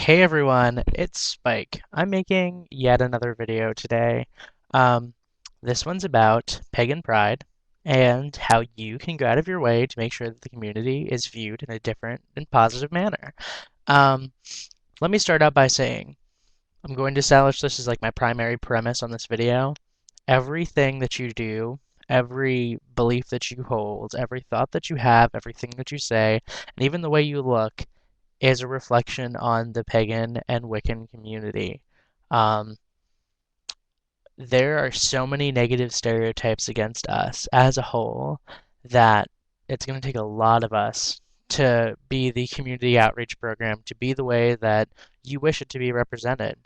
Hey everyone, it's Spike. I'm making yet another video today. Um, this one's about Pagan Pride and how you can go out of your way to make sure that the community is viewed in a different and positive manner. Um, Let me start out by saying I'm going to establish this as like my primary premise on this video. Everything that you do, every belief that you hold, every thought that you have, everything that you say, and even the way you look is a reflection on the pagan and Wiccan community. Um, there are so many negative stereotypes against us as a whole that it's going to take a lot of us to be the community outreach program, to be the way that you wish it to be represented.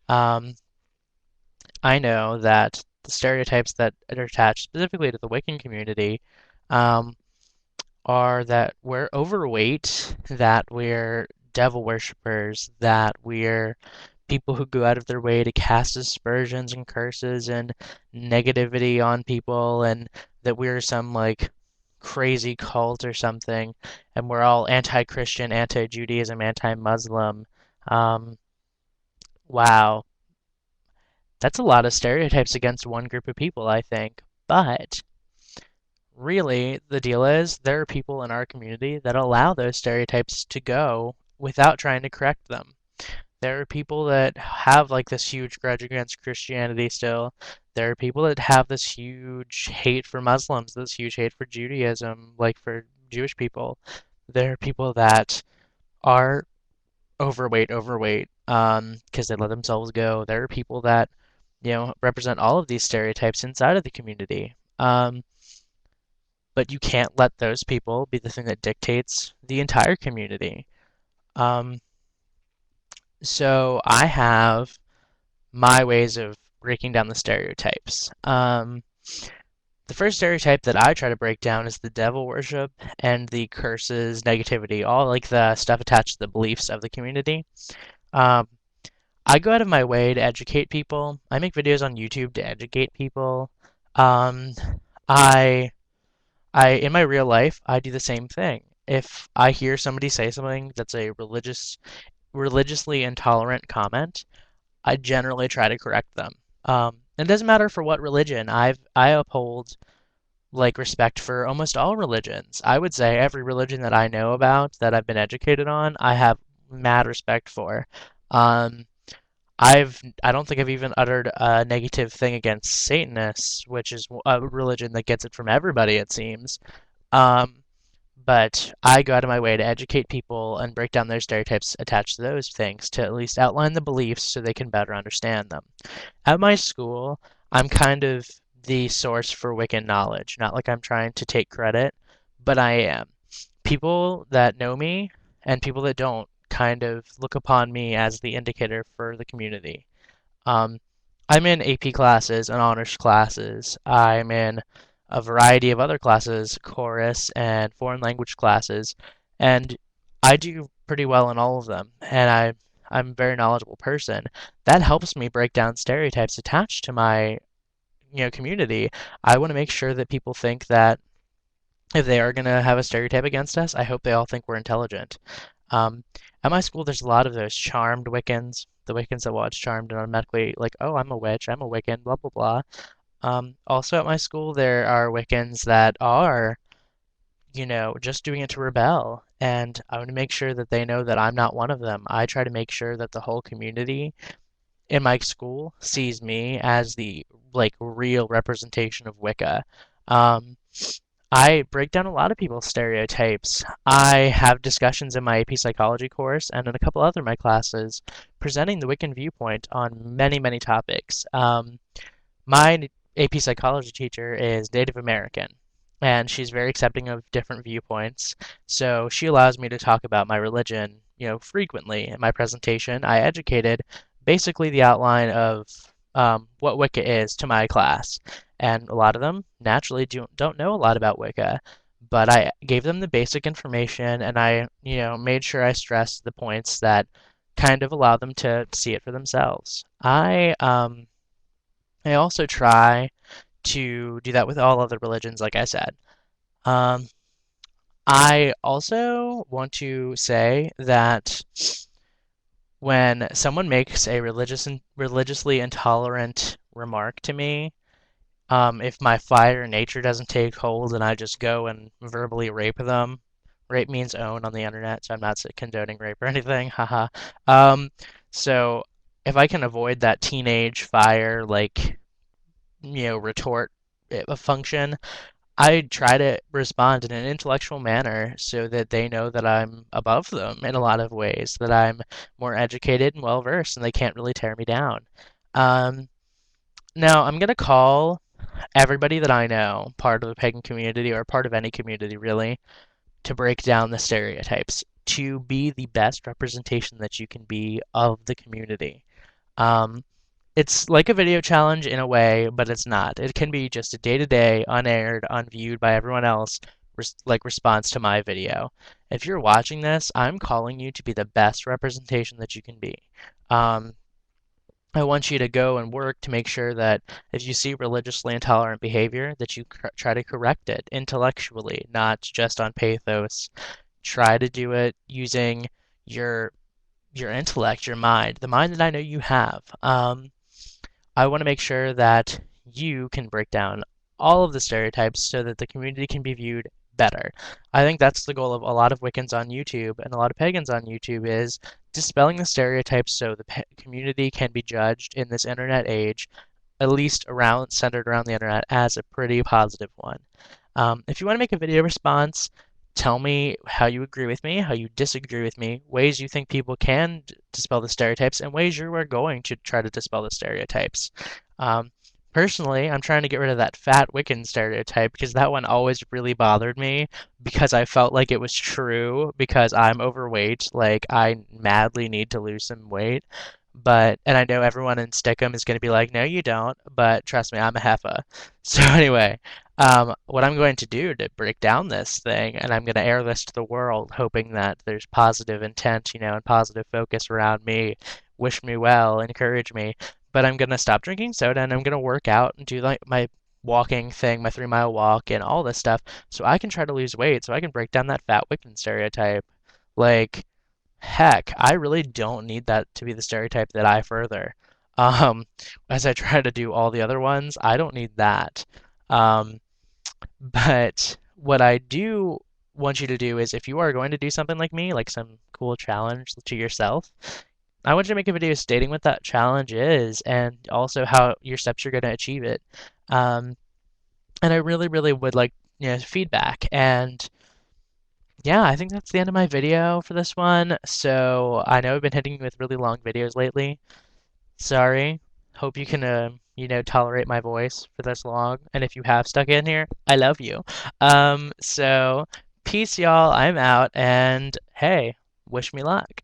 Um, I know that the stereotypes that are attached specifically to the Wiccan community um, are that we're overweight, that we're devil worshippers, that we're people who go out of their way to cast aspersions and curses and negativity on people, and that we're some like crazy cult or something, and we're all anti-Christian, anti-Judaism, anti-Muslim. Um, wow, that's a lot of stereotypes against one group of people, I think. But really, the deal is there are people in our community that allow those stereotypes to go without trying to correct them. There are people that have like this huge grudge against Christianity still. There are people that have this huge hate for Muslims, this huge hate for Judaism, like for Jewish people. There are people that are overweight, because they let themselves go. There are people that, represent all of these stereotypes inside of the community. But you can't let those people be the thing that dictates the entire community. Um, so I have my ways of breaking down the stereotypes. The first stereotype that I try to break down is the devil worship and the curses, negativity, all like the stuff attached to the beliefs of the community. Um, I go out of my way to educate people. I make videos on YouTube to educate people. Um, I in my real life, I do the same thing. If I hear somebody say something that's a religiously intolerant comment, I generally try to correct them. It doesn't matter for what religion. I uphold like respect for almost all religions. I would say every religion that I know about that I've been educated on, I have mad respect for. Um, I don't think I've even uttered a negative thing against Satanists, which is a religion that gets it from everybody, it seems. Um, but I go out of my way to educate people and break down their stereotypes attached to those things to at least outline the beliefs so they can better understand them. At my school, I'm kind of the source for Wiccan knowledge. Not like I'm trying to take credit, but I am. People that know me and people that don't kind of look upon me as the indicator for the community. Um, I'm in AP classes and honors classes. I'm in a variety of other classes, chorus and foreign language classes, and I do pretty well in all of them. And I'm a very knowledgeable person. That helps me break down stereotypes attached to my, community. I want to make sure that people think that if they are going to have a stereotype against us, I hope they all think we're intelligent. Um, at my school, there's a lot of those charmed Wiccans, the Wiccans that watch Charmed and automatically like, oh, I'm a witch, I'm a Wiccan, blah blah blah. Also at my school, there are Wiccans that are, just doing it to rebel, and I want to make sure that they know that I'm not one of them. I try to make sure that the whole community in my school sees me as the like real representation of Wicca. Um, I break down a lot of people's stereotypes. I have discussions in my AP psychology course and in a couple other of my classes presenting the Wiccan viewpoint on many, many topics. My AP psychology teacher is Native American, and she's very accepting of different viewpoints. So she allows me to talk about my religion, frequently. In my presentation, I educated basically the outline of what Wicca is to my class. And a lot of them naturally don't know a lot about Wicca, but I gave them the basic information and I, made sure I stressed the points that kind of allow them to see it for themselves. I also try to do that with all other religions, like I said. Um, I also want to say that When someone makes a religiously intolerant remark to me, if my fire nature doesn't take hold and I just go and verbally rape them, rape means own on the internet, so I'm not condoning rape or anything, haha. Um, so if I can avoid that teenage fire, like, retort function, I try to respond in an intellectual manner so that they know that I'm above them in a lot of ways, that I'm more educated and well versed, and they can't really tear me down. Um, Now, I'm going to call everybody that I know part of the pagan community or part of any community really to break down the stereotypes, to be the best representation that you can be of the community. Um, it's like a video challenge in a way, but it's not. It can be just a day-to-day, unaired, unviewed by everyone else, response to my video. If you're watching this, I'm calling you to be the best representation that you can be. Um, I want you to go and work to make sure that if you see religiously intolerant behavior, that you try to correct it intellectually, not just on pathos. Try to do it using your your intellect, your mind, the mind that I know you have. I want to make sure that you can break down all of the stereotypes so that the community can be viewed better. I think that's the goal of a lot of Wiccans on YouTube and a lot of pagans on YouTube is dispelling the stereotypes so the community can be judged in this internet age, at least around centered around the internet, as a pretty positive one. If you want to make a video response, tell me how you agree with me, how you disagree with me, ways you think people can dispel the stereotypes, and ways you are going to try to dispel the stereotypes. Um, Personally, I'm trying to get rid of that fat Wiccan stereotype because that one always really bothered me because I felt like it was true because I'm overweight. Like, I madly need to lose some weight. And I know everyone in Stickum is going to be like, no, you don't. But trust me, I'm a heifer. So anyway, what I'm going to do to break down this thing, and I'm going to air this to the world, hoping that there's positive intent, and positive focus around me, wish me well, encourage me. But I'm going to stop drinking soda and I'm going to work out and do like my walking thing, my 3 mile walk, and all this stuff, so I can try to lose weight, so I can break down that fat Wiccan stereotype. Like, heck, I really don't need that to be the stereotype that I further. Um, as I try to do all the other ones, I don't need that. Um, but what I do want you to do is if you are going to do something like me, like some cool challenge to yourself, I want you to make a video stating what that challenge is and also how your steps you're going to achieve it. Um, and I really, really would like, feedback. And yeah, I think that's the end of my video for this one. So I know I've been hitting you with really long videos lately. Sorry. Hope you can, tolerate my voice for this long. And if you have stuck in here, I love you. So peace, y'all. I'm out. And hey, wish me luck.